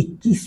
21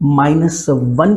-1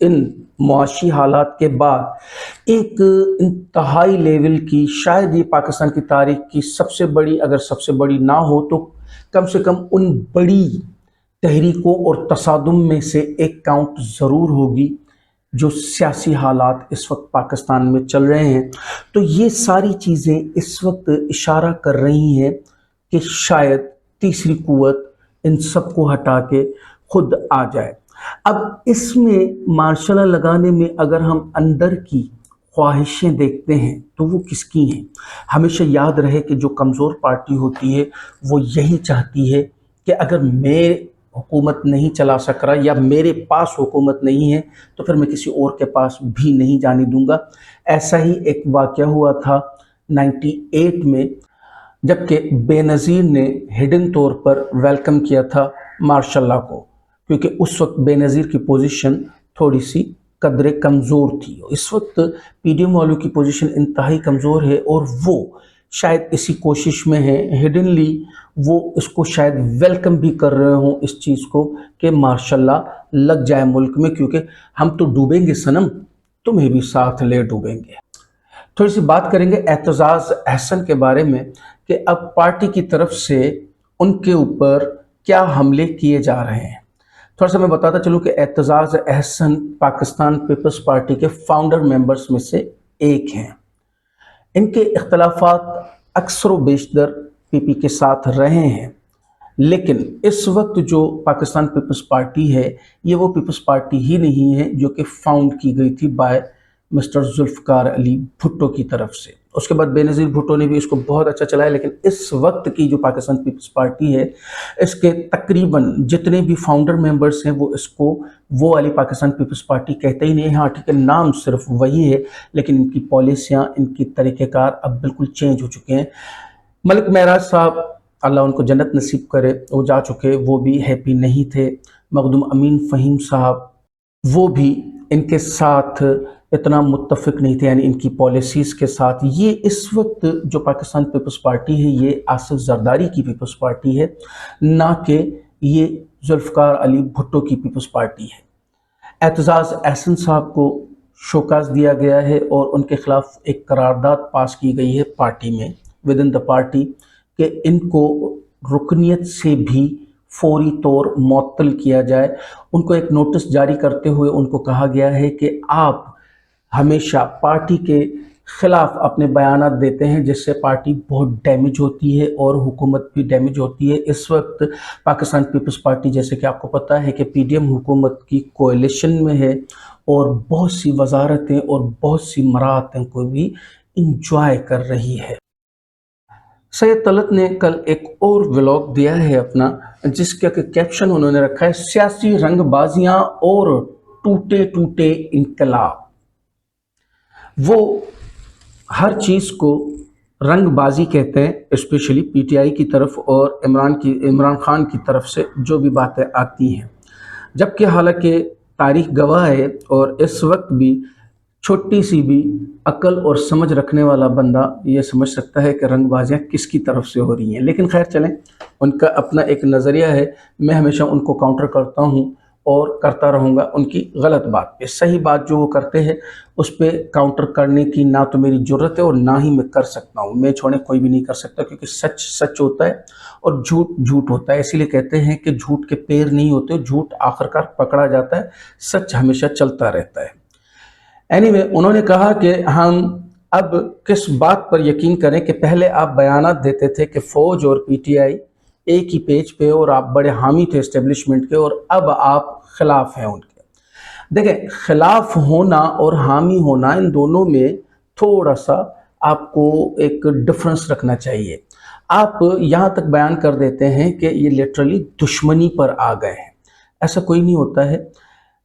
ان معاشی حالات کے بعد ایک انتہائی لیول کی، شاید یہ پاکستان کی تاریخ کی سب سے بڑی، اگر سب سے بڑی نہ ہو تو کم سے کم ان بڑی تحریکوں اور تصادم میں سے ایک کاؤنٹ ضرور ہوگی جو سیاسی حالات اس وقت پاکستان میں چل رہے ہیں۔ تو یہ ساری چیزیں اس وقت اشارہ کر رہی ہیں کہ شاید تیسری قوت ان سب کو ہٹا کے خود آ جائے۔ اب اس میں مارشل لا لگانے میں اگر ہم اندر کی خواہشیں دیکھتے ہیں تو وہ کس کی ہیں؟ ہمیشہ یاد رہے کہ جو کمزور پارٹی ہوتی ہے وہ یہی چاہتی ہے کہ اگر میں حکومت نہیں چلا سک رہا یا میرے پاس حکومت نہیں ہے تو پھر میں کسی اور کے پاس بھی نہیں جانے دوں گا۔ ایسا ہی ایک واقعہ ہوا تھا 98 میں، جبکہ بے نظیر نے ہڈن طور پر ویلکم کیا تھا مارشل اللہ کو، کیونکہ اس وقت بے نظیر کی پوزیشن تھوڑی سی قدرے کمزور تھی۔ اس وقت پی ڈی ایم والوں کی پوزیشن انتہائی کمزور ہے اور وہ شاید اسی کوشش میں ہے ہڈنلی وہ اس کو شاید ویلکم بھی کر رہے ہوں اس چیز کو کہ مارشل اللہ لگ جائے ملک میں، کیونکہ ہم تو ڈوبیں گے صنم، تمہیں بھی ساتھ لے ڈوبیں گے۔ تھوڑی سی بات کریں گے اعتزاز احسن کے بارے میں کہ اب پارٹی کی طرف سے ان کے اوپر کیا حملے کیے جا رہے ہیں۔ تھوڑا سا میں بتاتا چلوں کہ اعتزاز احسن پاکستان پیپلز پارٹی کے فاؤنڈر ممبرز میں سے ایک ہیں۔ ان کے اختلافات اکثر و بیشتر پی پی کے ساتھ رہے ہیں، لیکن اس وقت جو پاکستان پیپلز پارٹی ہے یہ وہ پیپلز پارٹی ہی نہیں ہے جو کہ فاؤنڈ کی گئی تھی بائی مسٹر ذوالفقار علی بھٹو کی طرف سے۔ اس کے بعد بے نظیر بھٹو نے بھی اس کو بہت اچھا چلایا، لیکن اس وقت کی جو پاکستان پیپلز پارٹی ہے اس کے تقریباً جتنے بھی فاؤنڈر ممبرز ہیں وہ اس کو وہ والی پاکستان پیپلز پارٹی کہتے ہی نہیں۔ ہاں ٹھیک ہے، نام صرف وہی ہے، لیکن ان کی پالیسیاں، ان کی طریقہ کار اب بالکل چینج ہو چکے ہیں۔ ملک معراج صاحب، اللہ ان کو جنت نصیب کرے، وہ جا چکے، وہ بھی ہیپی نہیں تھے۔ مخدوم امین فہیم صاحب وہ بھی ان کے ساتھ اتنا متفق نہیں تھے، یعنی ان کی پالیسیز کے ساتھ۔ یہ اس وقت جو پاکستان پیپلز پارٹی ہے یہ آصف زرداری کی پیپلز پارٹی ہے، نہ کہ یہ ذوالفقار علی بھٹو کی پیپلز پارٹی ہے۔ اعتزاز احسن صاحب کو شوکاز دیا گیا ہے اور ان کے خلاف ایک قرارداد پاس کی گئی ہے پارٹی میں، ود ان دا پارٹی، کہ ان کو رکنیت سے بھی فوری طور معطل کیا جائے۔ ان کو ایک نوٹس جاری کرتے ہوئے ان کو کہا گیا ہے کہ آپ ہمیشہ پارٹی کے خلاف اپنے بیانات دیتے ہیں جس سے پارٹی بہت ڈیمیج ہوتی ہے اور حکومت بھی ڈیمیج ہوتی ہے۔ اس وقت پاکستان پیپلز پارٹی جیسے کہ آپ کو پتہ ہے کہ پی ڈی ایم حکومت کی کوalition میں ہے اور بہت سی وزارتیں اور بہت سی مراعاتیں کو بھی انجوائے کر رہی ہے۔ سید طلعت نے کل ایک اور ولاگ دیا ہے اپنا، جس کا کیپشن انہوں نے رکھا ہے سیاسی رنگ بازیاں اور ٹوٹے ٹوٹے انقلاب۔ وہ ہر چیز کو رنگ بازی کہتے ہیں، اسپیشلی پی ٹی آئی کی طرف اور عمران خان کی طرف سے جو بھی باتیں آتی ہیں، جبکہ حالانکہ تاریخ گواہ ہے اور اس وقت بھی چھوٹی سی بھی عقل اور سمجھ رکھنے والا بندہ یہ سمجھ سکتا ہے کہ رنگ بازیاں کس کی طرف سے ہو رہی ہیں۔ لیکن خیر چلیں، ان کا اپنا ایک نظریہ ہے، میں ہمیشہ ان کو کاؤنٹر کرتا ہوں اور کرتا رہوں گا ان کی غلط بات پہ۔ صحیح بات جو وہ کرتے ہیں اس پہ کاؤنٹر کرنے کی نہ تو میری جرت ہے اور نہ ہی میں کر سکتا ہوں، میں چھوڑے کوئی بھی نہیں کر سکتا، کیونکہ سچ سچ ہوتا ہے اور جھوٹ جھوٹ ہوتا ہے۔ اسی لیے کہتے ہیں کہ جھوٹ کے پیر نہیں ہوتے، جھوٹ آخرکار پکڑا جاتا ہے، سچ ہمیشہ چلتا رہتا ہے۔ اینی انہوں نے کہا کہ ہم اب کس بات پر یقین کریں کہ پہلے آپ بیانات دیتے تھے کہ فوج اور پی ٹی آئی ایک ہی پیج پہ اور آپ بڑے حامی تھے اسٹیبلشمنٹ کے، اور اب آپ خلاف ہیں ان کے۔ دیکھیں، خلاف ہونا اور حامی ہونا ان دونوں میں تھوڑا سا آپ کو ایک ڈفرنس رکھنا چاہیے۔ آپ یہاں تک بیان کر دیتے ہیں کہ یہ لٹرلی دشمنی پر آ گئے ہیں، ایسا کوئی نہیں ہوتا ہے۔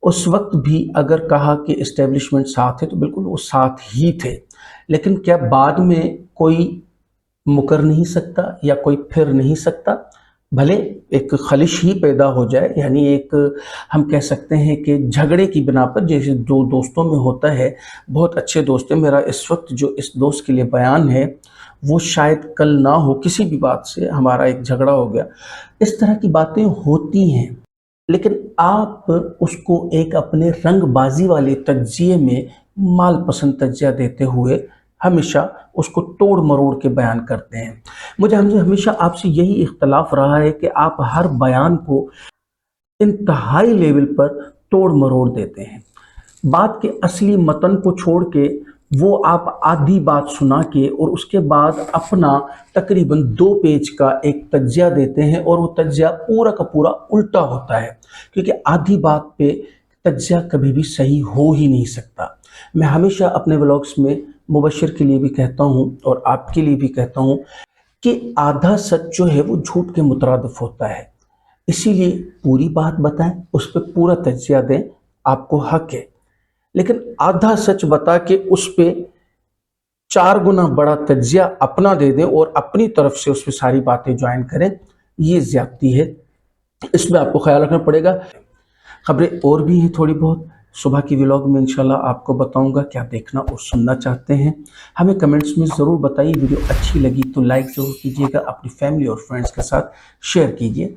اس وقت بھی اگر کہا کہ اسٹیبلشمنٹ ساتھ ہے تو بالکل وہ ساتھ ہی تھے، لیکن کیا بعد میں کوئی مکر نہیں سکتا یا کوئی پھر نہیں سکتا؟ بھلے ایک خلش ہی پیدا ہو جائے، یعنی ایک ہم کہہ سکتے ہیں کہ جھگڑے کی بنا پر، جیسے دو دوستوں میں ہوتا ہے، بہت اچھے دوست ہیں، میرا اس وقت جو اس دوست کے لیے بیان ہے وہ شاید کل نہ ہو، کسی بھی بات سے ہمارا ایک جھگڑا ہو گیا، اس طرح کی باتیں ہوتی ہیں۔ لیکن آپ اس کو ایک اپنے رنگ بازی والے تجزیے میں مال پسند تجزیہ دیتے ہوئے ہمیشہ اس کو توڑ مروڑ کے بیان کرتے ہیں۔ مجھے ہمیشہ آپ سے یہی اختلاف رہا ہے کہ آپ ہر بیان کو انتہائی لیول پر توڑ مروڑ دیتے ہیں، بات کے اصلی متن کو چھوڑ کے وہ آپ آدھی بات سنا کے اور اس کے بعد اپنا تقریباً 2 پیج کا ایک تجزیہ دیتے ہیں، اور وہ تجزیہ پورا کا پورا الٹا ہوتا ہے، کیونکہ آدھی بات پہ تجزیہ کبھی بھی صحیح ہو ہی نہیں سکتا۔ میں ہمیشہ اپنے ولاگس میں مبشر کے لیے بھی کہتا ہوں اور آپ کے لیے بھی کہتا ہوں کہ آدھا سچ جو ہے وہ جھوٹ کے مترادف ہوتا ہے، اسی لیے پوری بات بتائیں، اس پہ پورا تجزیہ دیں، آپ کو حق ہے، لیکن آدھا سچ بتا کے اس پہ 4 گنا بڑا تجزیہ اپنا دے دیں اور اپنی طرف سے اس پہ ساری باتیں جوائن کریں، یہ زیادتی ہے، اس میں آپ کو خیال رکھنا پڑے گا۔ خبریں اور بھی ہیں تھوڑی بہت، صبح کی ولاگ میں انشاءاللہ آپ کو بتاؤں گا، کیا دیکھنا اور سننا چاہتے ہیں ہمیں کمنٹس میں ضرور بتائیے۔ ویڈیو اچھی لگی تو لائک ضرور کیجیے گا، اپنی فیملی اور فرینڈس کے ساتھ شیئر کیجیے۔